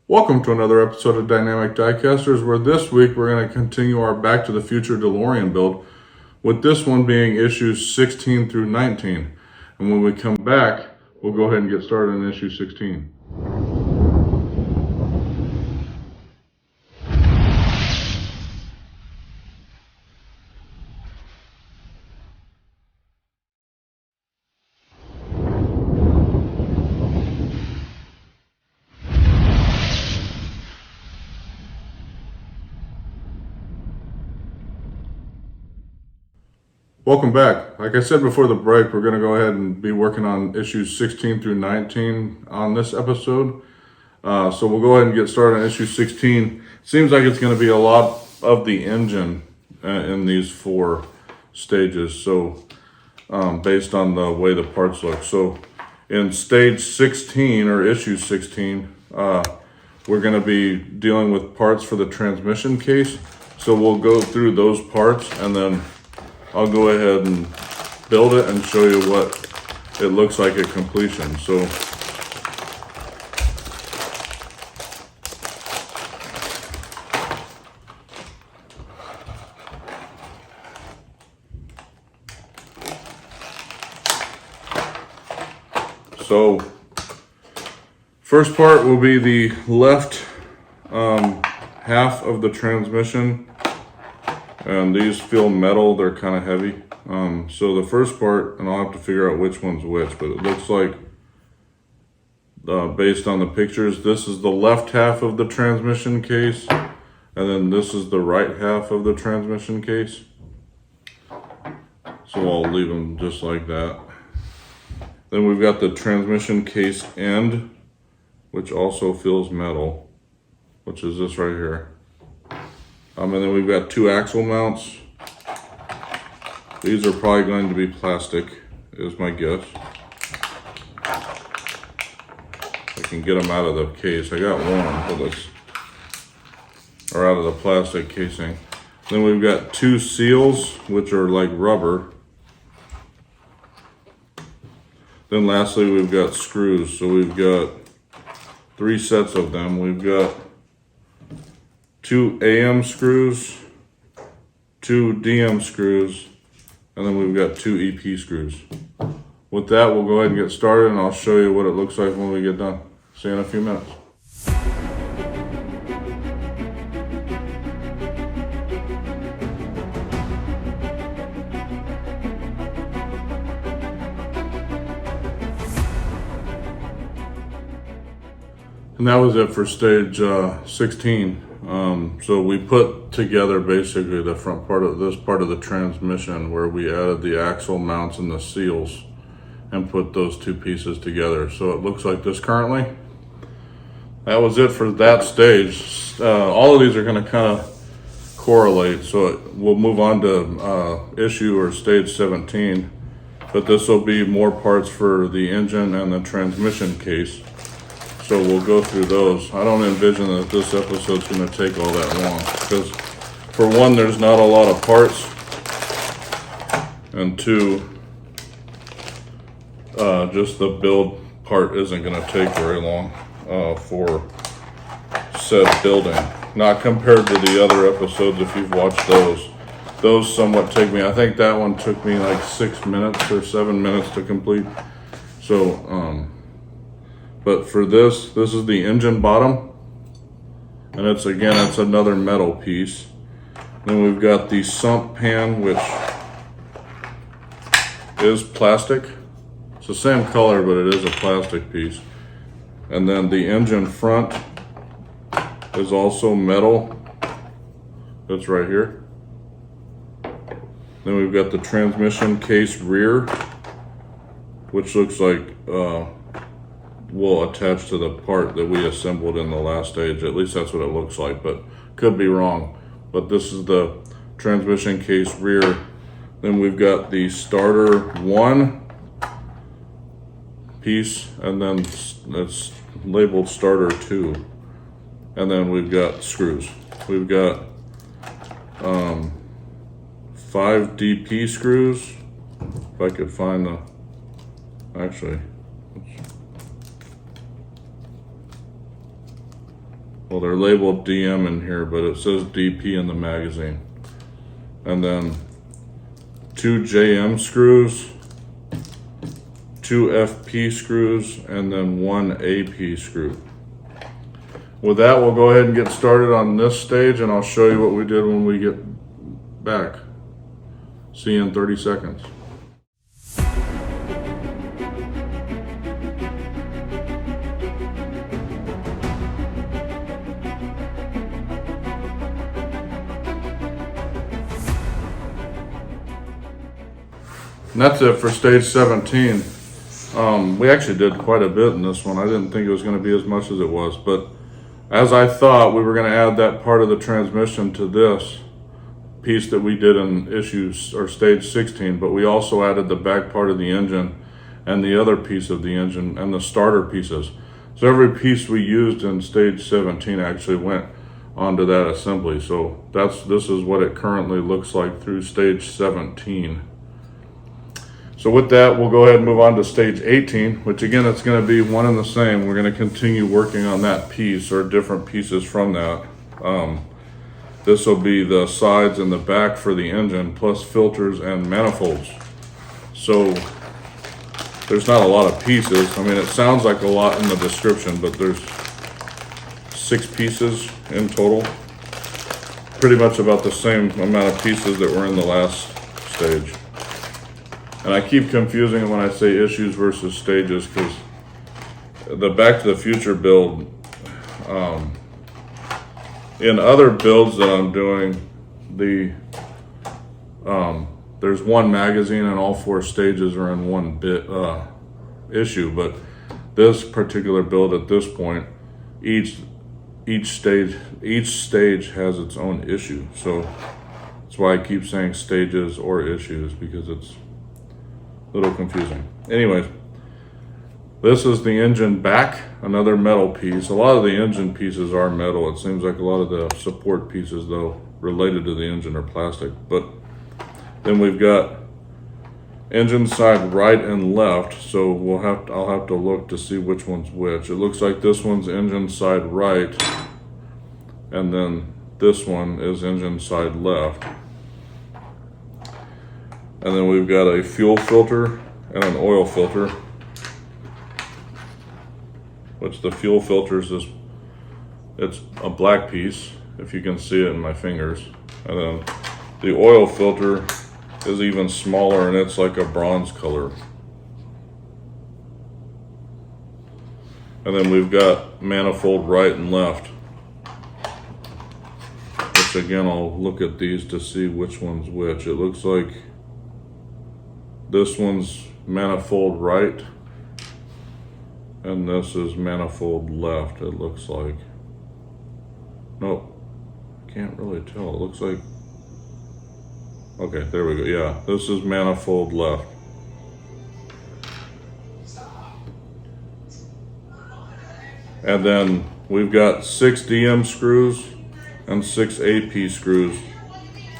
Welcome to another episode of Dynamic Diecasters, where this week we're going to continue our Back to the Future Delorean build, with this one being issues 16 through 19. And when we come back, we'll go ahead and get started in issue 16. Welcome back. Like I said before the break, we're going to go ahead and be working on issues 16 through 19 on this episode. So we'll go ahead and get started on issue 16. Seems like it's going to be a lot of the engine in these four stages. So based on the way the parts look. So in stage 16 or issue 16, we're going to be dealing with parts for the transmission case. So we'll go through those parts and then I'll go ahead and build it and show you what it looks like at completion. So first part will be the left half of the transmission. And these feel metal, they're kind of heavy. So the first part, and I'll have to figure out which one's which, but it looks like, based on the pictures, this is the left half of the transmission case, and then this is the right half of the transmission case. So I'll leave them just like that. Then we've got the transmission case end, which also feels metal, which is this right here. And then we've got two axle mounts. These are probably going to be plastic, is my guess. I can get them out of the case. I got one, but or out of the plastic casing. Then we've got two seals, which are like rubber. Then lastly, we've got screws. So we've got 3 sets of them. We've got 2 AM screws, 2 DM screws, and then we've got 2 EP screws. With that, we'll go ahead and get started, and I'll show you what it looks like when we get done. See you in a few minutes. And that was it for stage 16. So we put together basically the front part of this part of the transmission where we added the axle mounts and the seals and put those two pieces together. So it looks like this currently. That was it for that stage. All of these are going to kind of correlate. So we'll move on to issue or stage 17. But this will be more parts for the engine and the transmission case. So we'll go through those. I don't envision that this episode's going to take all that long because, for one, there's not a lot of parts, and two, just the build part isn't going to take very long for said building. Not compared to the other episodes if you've watched those. Those somewhat take me, I think that one took me like 6 minutes or 7 minutes to complete. So, but for this is the engine bottom, and it's another metal piece. Then we've got the sump pan, which is plastic. It's the same color, but it is a plastic piece. And then the engine front is also metal. That's right here. Then we've got the transmission case rear, which looks like will attach to the part that we assembled in the last stage. At least that's what it looks like, but could be wrong. But this is the transmission case rear. Then we've got the starter 1 piece, and then it's labeled starter 2. And then we've got screws. We've got 5 DP screws. If I could find the, actually, well, they're labeled DM in here, but it says DP in the magazine. And then 2 JM screws, 2 FP screws, and then 1 AP screw. With that, we'll go ahead and get started on this stage, and I'll show you what we did when we get back. See you in 30 seconds. And that's it for stage 17. We actually did quite a bit in this one. I didn't think it was going to be as much as it was, but as I thought, we were going to add that part of the transmission to this piece that we did in issues or stage 16, but we also added the back part of the engine and the other piece of the engine and the starter pieces. So every piece we used in stage 17 actually went onto that assembly. So this is what it currently looks like through stage 17. So with that, we'll go ahead and move on to stage 18, which again, it's going to be one and the same. We're going to continue working on that piece or different pieces from that. This will be the sides and the back for the engine, plus filters and manifolds. So there's not a lot of pieces. I mean, it sounds like a lot in the description, but there's 6 pieces in total. Pretty much about the same amount of pieces that were in the last stage. And I keep confusing it when I say issues versus stages, because the Back to the Future build, in other builds that I'm doing, there's one magazine and all 4 stages are in one issue. But this particular build at this point, each stage has its own issue. So that's why I keep saying stages or issues, because it's a little confusing. Anyways, this is the engine back, another metal piece. A lot of the engine pieces are metal. It seems like a lot of the support pieces, though, related to the engine are plastic. But then we've got engine side right and left, so I'll have to look to see which one's which. It looks like this one's engine side right, and then this one is engine side left. And then we've got a fuel filter and an oil filter, which the fuel filter is it's a black piece, if you can see it in my fingers. And then the oil filter is even smaller, and it's like a bronze color. And then we've got manifold right and left, which again, I'll look at these to see which one's which. It looks like this one's manifold right, and this is manifold left, it looks like. Nope, can't really tell. It looks like, okay, there we go. Yeah, this is manifold left. And then we've got 6 DM screws and 6 AP screws.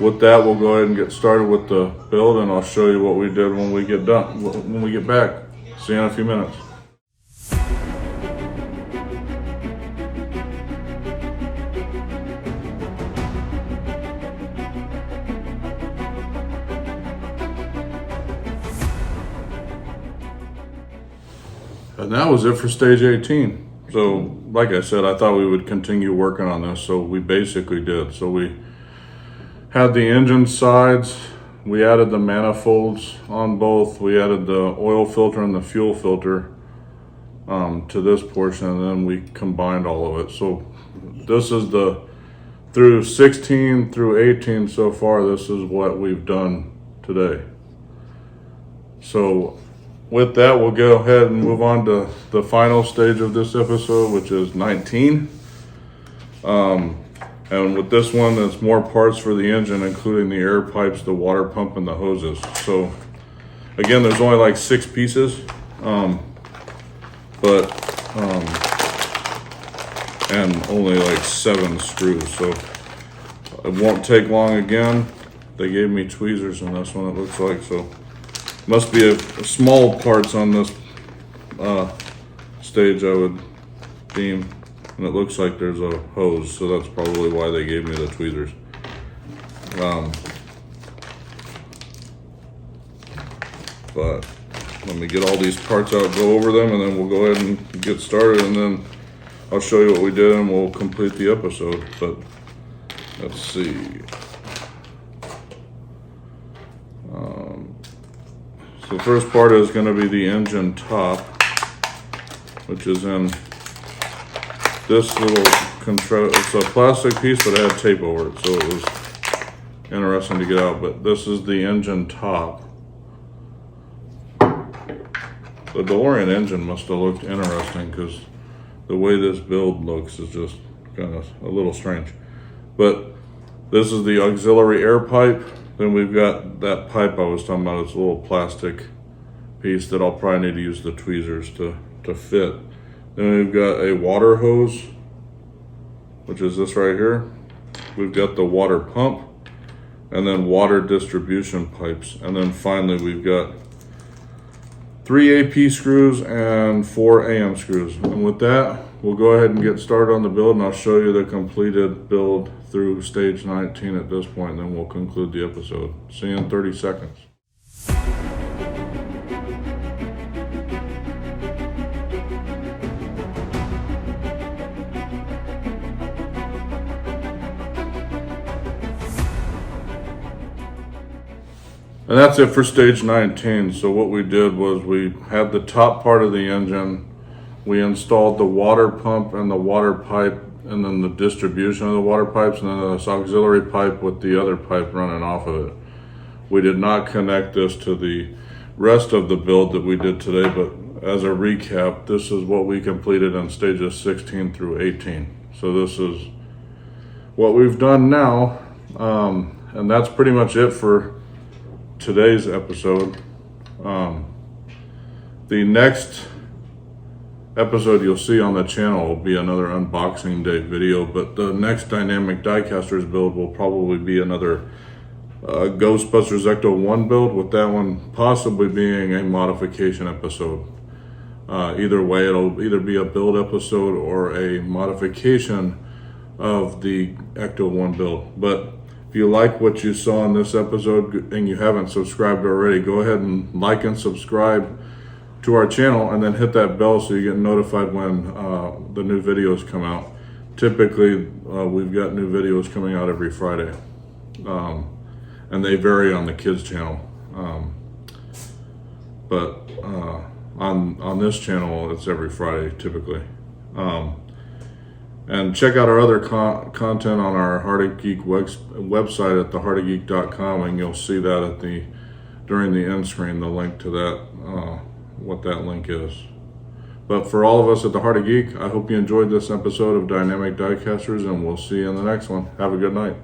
With that, we'll go ahead and get started with the build, and I'll show you what we did when we get done, when we get back. See you in a few minutes. And that was it for stage 18. So, like I said, I thought we would continue working on this, so we basically did. So we had the engine sides, we added the manifolds on both, we added the oil filter and the fuel filter to this portion, and then we combined all of it. So this is through 16 through 18 so far, this is what we've done today. So with that, we'll go ahead and move on to the final stage of this episode, which is 19. And with this one, there's more parts for the engine, including the air pipes, the water pump, and the hoses. So again, there's only like 6 pieces, and only like 7 screws. So it won't take long again. They gave me tweezers in this one, it looks like. So must be a small parts on this stage, I would deem. And it looks like there's a hose, so that's probably why they gave me the tweezers. But let me get all these parts out, go over them, and then we'll go ahead and get started, and then I'll show you what we did and we'll complete the episode. But let's see. So the first part is going to be the engine top, which is in this little control. It's a plastic piece, but it had tape over it, so it was interesting to get out. But this is the engine top. The DeLorean engine must have looked interesting because the way this build looks is just kind of a little strange. But this is the auxiliary air pipe. Then we've got that pipe I was talking about. It's a little plastic piece that I'll probably need to use the tweezers to fit. Then we've got a water hose, which is this right here. We've got the water pump, and then water distribution pipes. And then finally we've got 3 AP screws and 4 AM screws. And with that, we'll go ahead and get started on the build, and I'll show you the completed build through stage 19 at this point, and then we'll conclude the episode. See you in 30 seconds. And that's it for stage 19. So what we did was we had the top part of the engine. We installed the water pump and the water pipe, and then the distribution of the water pipes, and then this auxiliary pipe with the other pipe running off of it. We did not connect this to the rest of the build that we did today, but as a recap, this is what we completed in stages 16 through 18. So this is what we've done now, and that's pretty much it for today's episode. The next episode you'll see on the channel will be another unboxing day video, but the next Dynamic Diecasters build will probably be another Ghostbusters Ecto 1 build, with that one possibly being a modification episode. Either way, it'll either be a build episode or a modification of the Ecto 1 build. But if you like what you saw in this episode and you haven't subscribed already, go ahead and like and subscribe to our channel, and then hit that bell so you get notified when the new videos come out. Typically, we've got new videos coming out every Friday, and they vary on the kids channel. But on this channel, it's every Friday typically. And check out our other content on our Heart of Geek website at theheartofgeek.com, and you'll see that during the end screen, the link to that, what that link is. But for all of us at the Heart of Geek, I hope you enjoyed this episode of Dynamic Diecasters, and we'll see you in the next one. Have a good night.